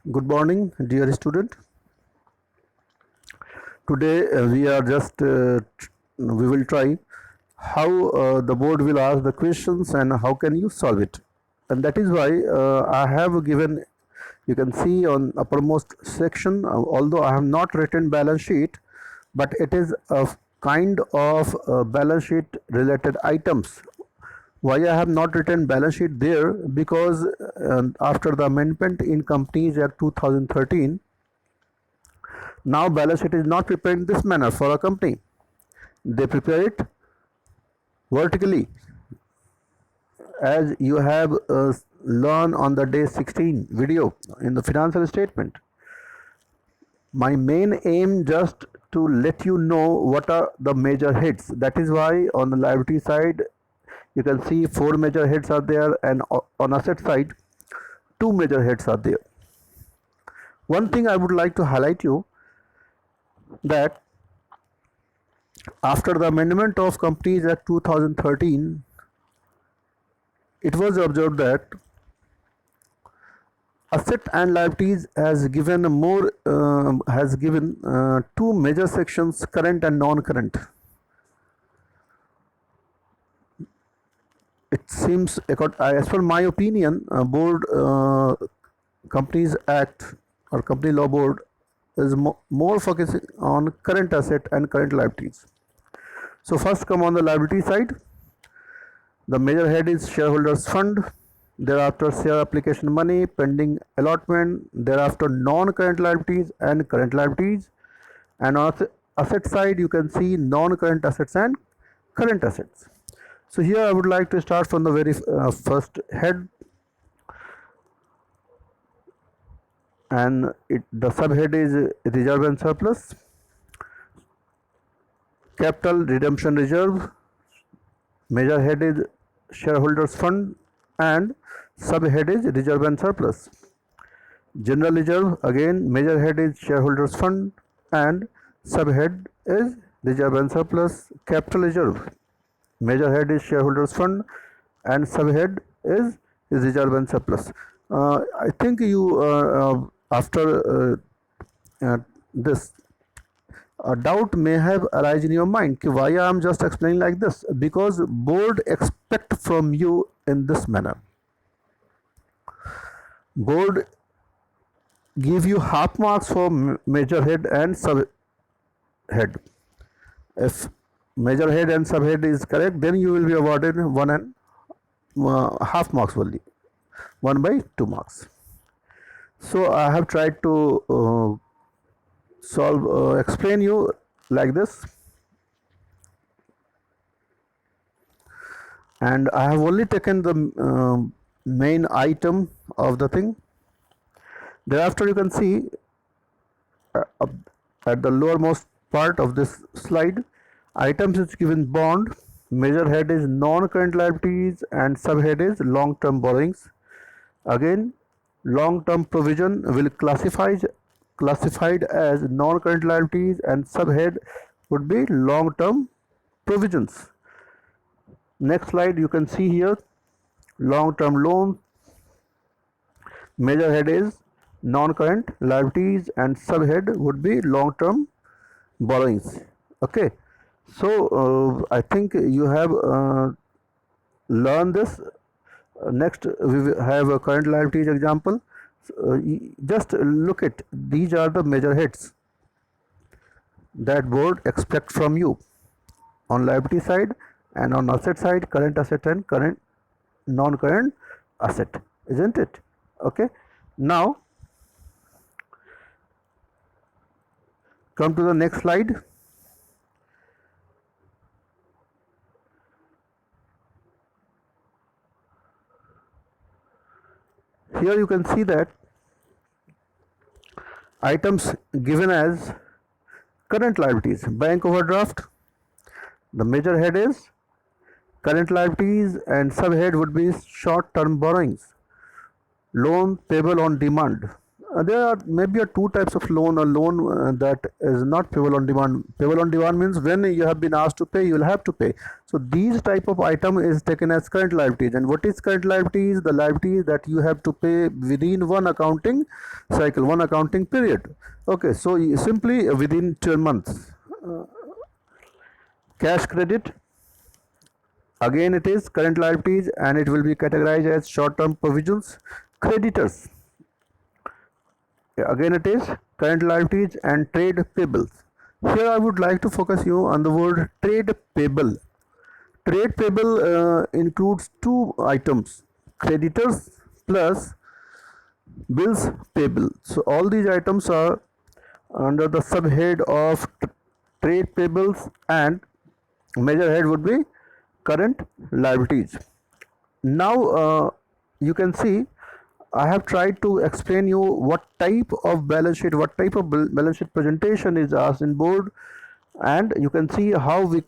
Good morning, dear student. Today we will try how the board will ask the questions and how can you solve it. And that is why I have given, you can see on uppermost section, although I have not written balance sheet, but it is a kind of balance sheet related items. Why I have not written balance sheet there? Because after the amendment in Companies Act 2013, now balance sheet is not prepared in this manner for a company. They prepare it vertically, as you have learned on the day 16 video in the financial statement. My main aim just to let you know what are the major heads. That is why on the liability side you can see 4 major heads are there, and on asset side 2 major heads are there. One thing I would like to highlight you, that after the amendment of Companies Act 2013, it was observed that asset and liabilities has given two major sections, current and non-current. It seems, as per my opinion, board Companies Act or Company Law Board is more focusing on current asset and current liabilities. So first come on the liability side. The major head is shareholders fund, thereafter share application money, pending allotment, thereafter non-current liabilities and current liabilities, and on asset side you can see non-current assets and current assets. So here I would like to start from the very first head, and the subhead is reserve and surplus, capital redemption reserve. Major head is shareholders fund and subhead is reserve and surplus. General reserve, again major head is shareholders fund and subhead is reserve and surplus. Capital reserve, major head is shareholders fund and subhead is reserve and surplus. I think you after this, a doubt may have arisen in your mind why I am just explaining like this, because board expect from you in this manner. Board give you half marks for major head and sub head. If major head and subhead is correct, then you will be awarded 1 and half marks only, 1 by 2 marks. So I have tried to explain you like this, and I have only taken the main item of the thing. Thereafter you can see at the lowermost part of this slide, items is given bond, major head is non-current liabilities and subhead is long-term borrowings. Again, long-term provision will classified as non-current liabilities and subhead would be long-term provisions. Next slide you can see here long-term loan, major head is non-current liabilities and subhead would be long-term borrowings. Okay, so I think you have learned this. Next we will have a current liabilities example. Just look at, these are the major heads that board expect from you on liability side, and on asset side current asset and current non-current asset, isn't it? Okay, now come to the next slide. Here you can see that items given as current liabilities, bank overdraft, the major head is current liabilities and subhead would be short term borrowings, loan payable on demand. There are maybe two types of loan. A loan that is not payable on demand. Payable on demand means when you have been asked to pay, you will have to pay. So these type of item is taken as current liabilities. And what is current liabilities? The liabilities that you have to pay within one accounting cycle, one accounting period. Okay, so simply within 12 months. Cash credit, again it is current liabilities and it will be categorized as short term provisions. Creditors, again it is current liabilities and trade payables. Here I would like to focus you on the word trade payable. Trade payable includes two items, creditors plus bills payable. So all these items are under the subhead of trade payables and major head would be current liabilities. Now you can see I have tried to explain you what type of balance sheet, what type of balance sheet presentation is asked in board, and you can see how we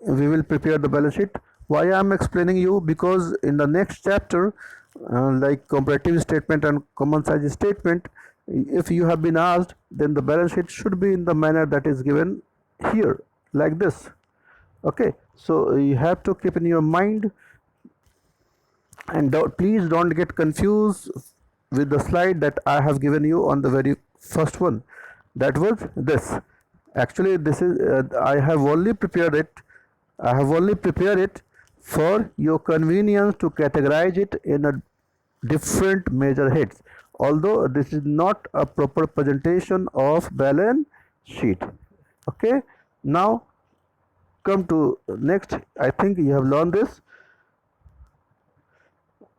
will prepare the balance sheet. Why I am explaining you? Because in the next chapter, like comparative statement and common size statement, if you have been asked, then the balance sheet should be in the manner that is given here, like this. Okay, so you have to keep in your mind, and please don't get confused with the slide that I have given you on the very first one. That was this. Actually, this is I have only prepared it. I have only prepared it for your convenience to categorize it in a different major heads. Although this is not a proper presentation of balance sheet. Okay. Now come to next. I think you have learned this.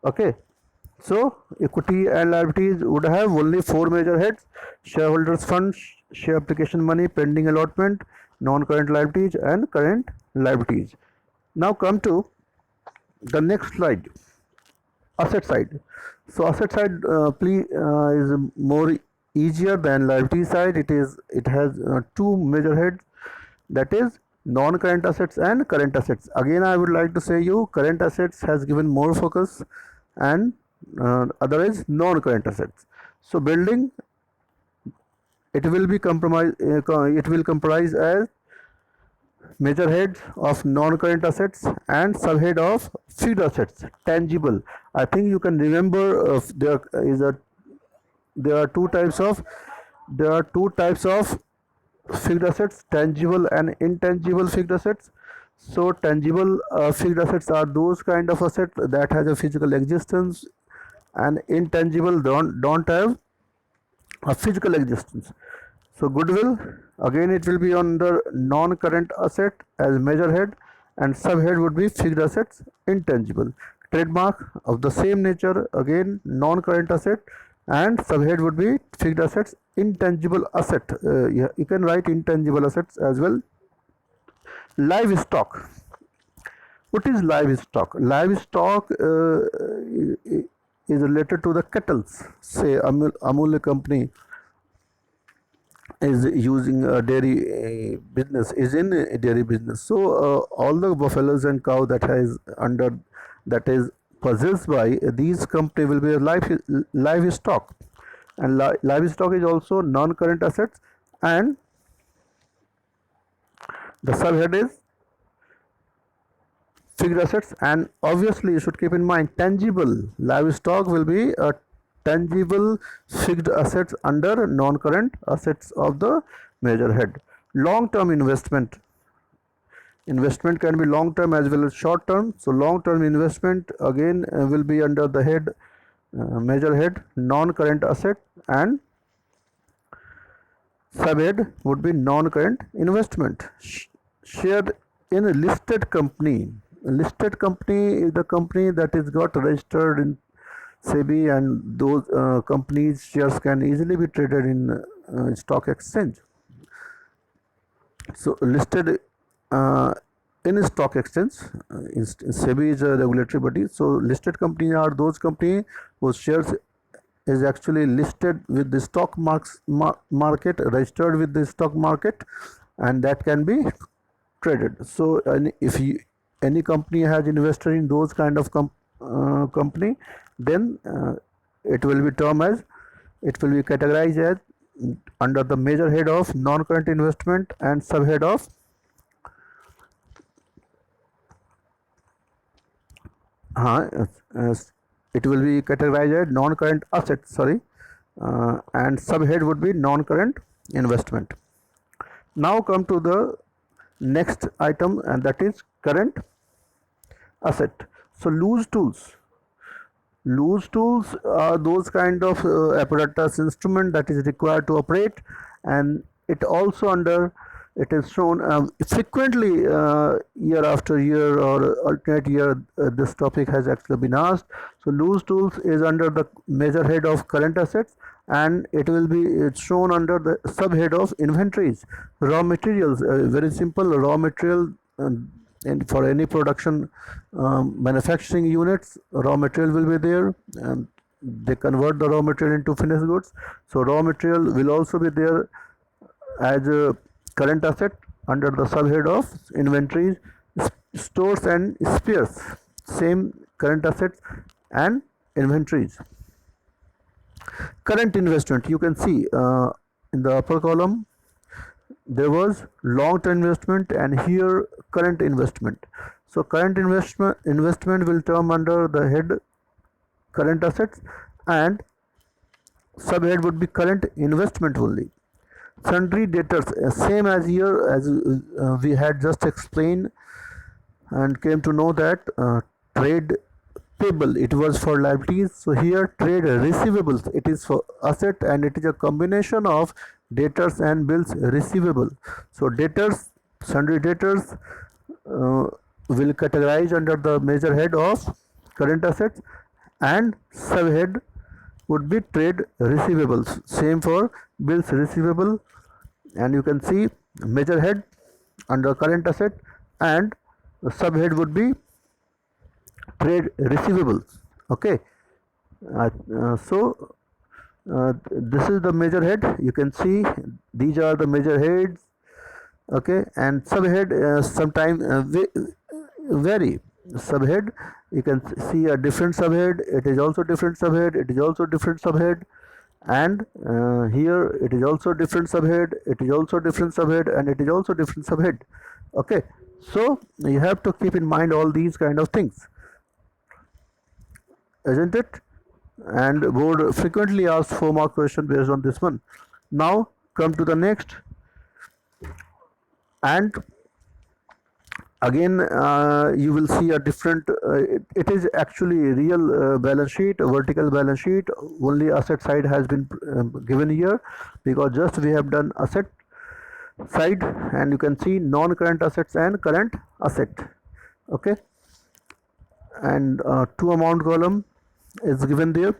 Okay, so equity and liabilities would have only four major heads: shareholders funds, share application money, pending allotment, non-current liabilities and current liabilities. Now come to the next slide, asset side. So asset side is more easier than liability side. It has two major heads, that is non-current assets and current assets. Again I would like to say you current assets has given more focus and other is non-current assets. So building, it will be it will comprise as major heads of non-current assets and subhead of fixed assets. Tangible, I think you can remember there are two types of fixed assets, tangible and intangible fixed assets. So tangible fixed assets are those kind of assets that has a physical existence, and intangible don't have a physical existence. So goodwill, again it will be under non-current asset as major head, and subhead would be fixed assets, intangible. Trademark of the same nature, again non-current asset, and subhead would be fixed assets, intangible asset. You can write intangible assets as well. Livestock. What is livestock? Livestock is related to the cattle. Say Amul company is using a dairy business, is in a dairy business. So all the buffaloes and cow that is possessed by these company will be a livestock, and livestock is also non-current assets, and the subhead is fixed assets. And obviously you should keep in mind tangible livestock will be a tangible fixed assets under non-current assets of the major head. Long-term investment can be long term as well as short term. So long term investment again will be under the head major head non-current asset, and subhead would be non-current investment. Share in a listed company. A listed company is the company that is got registered in SEBI, and those companies shares can easily be traded in stock exchange. So listed in a stock exchange, SEBI is a regulatory body. So listed companies are those companies whose shares is actually listed with the stock market, registered with the stock market, and that can be traded. So if any company has invested in those kind of company, then it will be termed as it will be categorized as under the major head of non-current investment and subhead of it will be categorized as non-current assets, sorry, and subhead would be non-current investment. Now come to the next item, and that is current asset. So loose tools. Loose tools are those kind of apparatus instrument that is required to operate, and it also under it is shown frequently year after year or alternate year this topic has actually been asked. So loose tools is under the major head of current assets, and it will be it's shown under the subhead of inventories. Raw materials, very simple raw material. And for any production manufacturing units, raw material will be there, and they convert the raw material into finished goods. So raw material will also be there as a current asset under the subhead of inventories, stores and spares. Same current assets and inventories. Current investment, you can see in the upper column there was long-term investment and here current investment. So current investment will come under the head current assets, and subhead would be current investment only. Sundry debtors, same as here as we had just explained and came to know that trade payable, it was for liabilities. So here trade receivables, it is for asset, and it is a combination of debtors and bills receivable. So debtors, sundry debtors will categorize under the major head of current assets, and subhead would be trade receivables. Same for bills receivable, and you can see major head under current asset and subhead would be trade receivables. Okay, so this is the major head. You can see these are the major heads. Okay, and subhead sometimes vary. Subhead, you can see a different subhead, it is also different subhead, it is also different subhead, and here it is also different subhead, it is also different subhead, and it is also different subhead. Okay, so you have to keep in mind all these kind of things, isn't it? And board frequently asks 4-mark question based on this one. Now come to the next, and again you will see a different it is actually real balance sheet, a vertical balance sheet, only asset side has been given here because just we have done asset side, and you can see non-current assets and current asset. Okay, and to amount column is given there.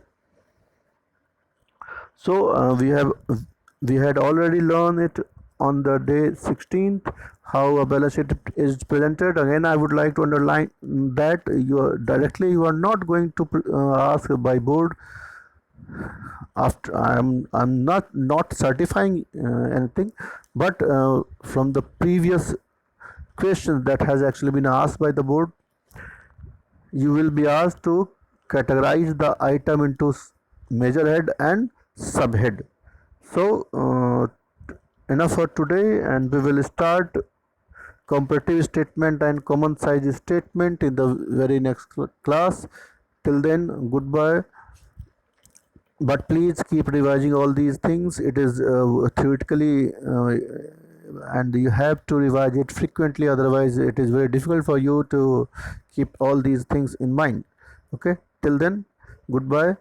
So we had already learned it on the day 16th how a balance sheet is presented. Again, I would like to underline that you are not going to ask by board. After I'm not certifying anything, but from the previous question that has actually been asked by the board, you will be asked to categorize the item into major head and subhead. So enough for today, and we will start comparative statement and common size statement in the very next class. Till then, goodbye. But please keep revising all these things. It is theoretically and you have to revise it frequently, otherwise it is very difficult for you to keep all these things in mind. Okay, till then, goodbye.